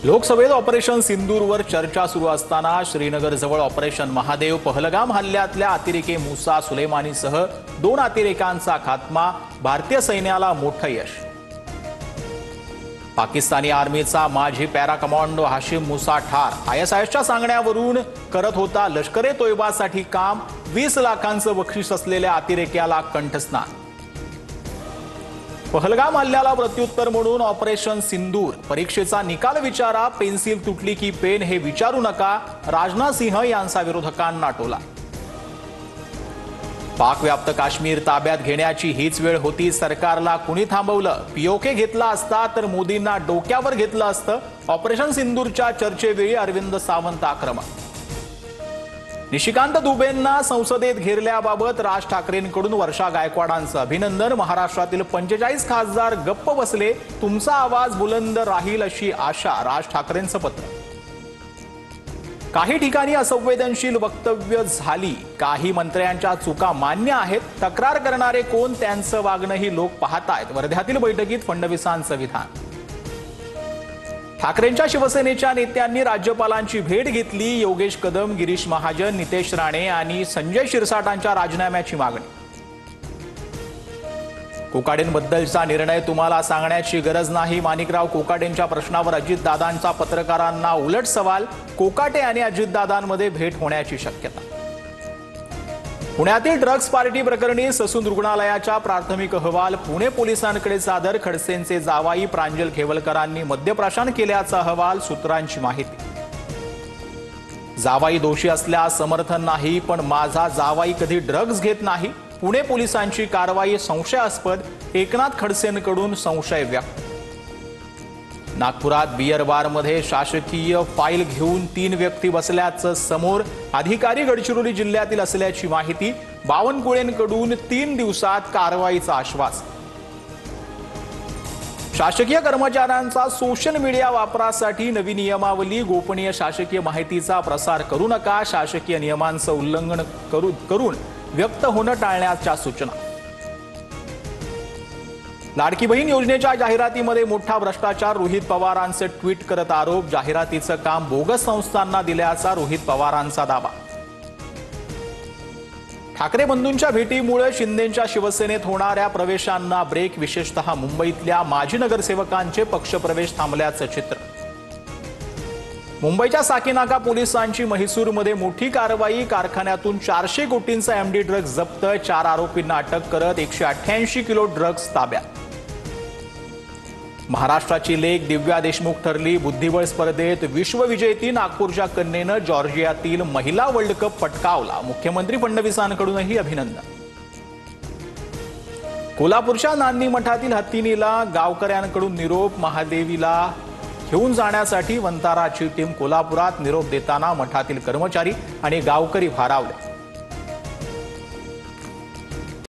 लोकसभेत ऑपरेशन सिंदूरवर चर्चा सुरू असताना श्रीनगरजवळ ऑपरेशन महादेव पहलगाम हल्ल्यातल्या अतिरेकी मुसा सुलेमानीसह 2 अतिरेकांचा खात्मा, भारतीय सैन्याला मोठं यश। पाकिस्तानी आर्मीचा माजी पॅरा कमांडो हाशिम मुसा ठार, आयएसआयएसच्या सांगण्यावरून करत होता लष्कर ए तोयबासाठी काम, 20 लाखांचं बक्षीस असलेल्या अतिरेक्याला कंठस्नान। पहलगाम हल्ल्याला प्रत्युत्तर म्हणून ऑपरेशन सिंदूर, परीक्षेचा निकाल विचारा, पेन्सिल तुटली की पेन हे विचारू नका, राजनाथ सिंह यांचा विरोधकांना टोला। पाकव्याप्त काश्मीर ताब्यात घेण्याची हीच वेळ होती, सरकारला कुणी थांबवलं? पीओके घेतला असता तर मोदींना डोक्यावर घेतलं असतं। ऑपरेशन सिंदूरच्या चर्चेवेळी अरविंद सावंत आक्रमक। निशिकांत दुबेंना संसदेत घेरल्याबाबत राज ठाकरेंकडून वर्षा गायकवाडांचं अभिनंदन। महाराष्ट्रातील 45 खासदार गप्प बसले, तुमचा आवाज बुलंद राहील अशी आशा, राज ठाकरेंचं पत्र। काही ठिकाणी असंवेदनशील वक्तव्य झाली, काही मंत्र्यांच्या चुका मान्य आहेत, तक्रार करणारे कोण त्यांचं वागणंही लोक पाहतायत। वर्ध्यातील बैठकीत फडणवीसांचं विधान। ठाकरेंच्या शिवसेनेच्या नेत्यांनी राज्यपालांची भेट घेतली, योगेश कदम, गिरीश महाजन, नितेश राणे आणि संजय शिरसाटांच्या राजीनाम्याची मागणी। कोकाटेंबद्दलचा निर्णय तुम्हाला सांगण्याची गरज नाही, माणिकराव कोकाटेंच्या प्रश्नावर अजितदादांचा पत्रकारांना उलट सवाल। कोकाटे आणि अजितदादांमध्ये भेट होण्याची शक्यता। पुण्यातील ड्रग्ज पार्टी प्रकरणी ससून रुग्णालयाच्या प्राथमिक अहवाल पुणे पोलिसांकडे सादर। खडसेंचे जावाई प्रांजल खेवलकरांनी मद्यप्राशन केल्याचा अहवाल, सूत्रांची माहिती। जावाई दोषी असल्यास समर्थन नाही, पण माझा जावाई कधी ड्रग्ज घेत नाही, पुणे पोलिसांची कारवाई संशयास्पद, एकनाथ खडसेंकडून संशय व्यक्त। नागपुरात बियर बारमध्ये शासकीय फाईल घेऊन 3 व्यक्ती बसल्याचं समोर, अधिकारी गडचिरोली जिल्ह्यातील असल्याची माहिती। बावनकुळेंकडून 3 दिवसात कारवाईचा आश्वास। शासकीय कर्मचाऱ्यांचा सोशल मीडिया वापरासाठी नवी नियमावली, गोपनीय शासकीय माहितीचा प्रसार करू नका, शासकीय नियमांचं उल्लंघन करून व्यक्त होणं टाळण्याच्या सूचना। लाडकी बहीण योजनेच्या जाहिरातीमध्ये मोठा भ्रष्टाचार, रोहित पवारांचे ट्विट करत आरोप, जाहिरातीचं काम बोगस संस्थांना दिल्याचा रोहित पवारांचा दावा। ठाकरे बंधूंच्या भेटीमुळे शिंदेंच्या शिवसेनेत होणाऱ्या प्रवेशांना ब्रेक, विशेषतः मुंबईतल्या माजी नगरसेवकांचे पक्षप्रवेश थांबल्याचं चित्र। मुंबईच्या साकीनाका पोलिसांची म्हैसूरमध्ये मोठी कारवाई, कारखान्यातून 400 कोटींचा एमडी ड्रग्ज जप्त, 4 आरोपींना अटक करत 188 किलो ड्रग्ज ताब्यात। महाराष्ट्राची लेक दिव्या देशमुख ठरली, बुद्धिबळ स्पर्धेत विश्वविजेती नागपूरच्या कन्येनं जॉर्जियातील महिला वर्ल्ड कप पटकावला, मुख्यमंत्री फडणवीसांकडूनही अभिनंदन। कोल्हापूरच्या नांदी मठातील हत्तीनीला गावकऱ्यांकडून निरोप, महादेवीला घेऊन जाण्यासाठी वंताराची टीम कोल्हापुरात, निरोप देताना मठातील कर्मचारी आणि गावकरी भारावले।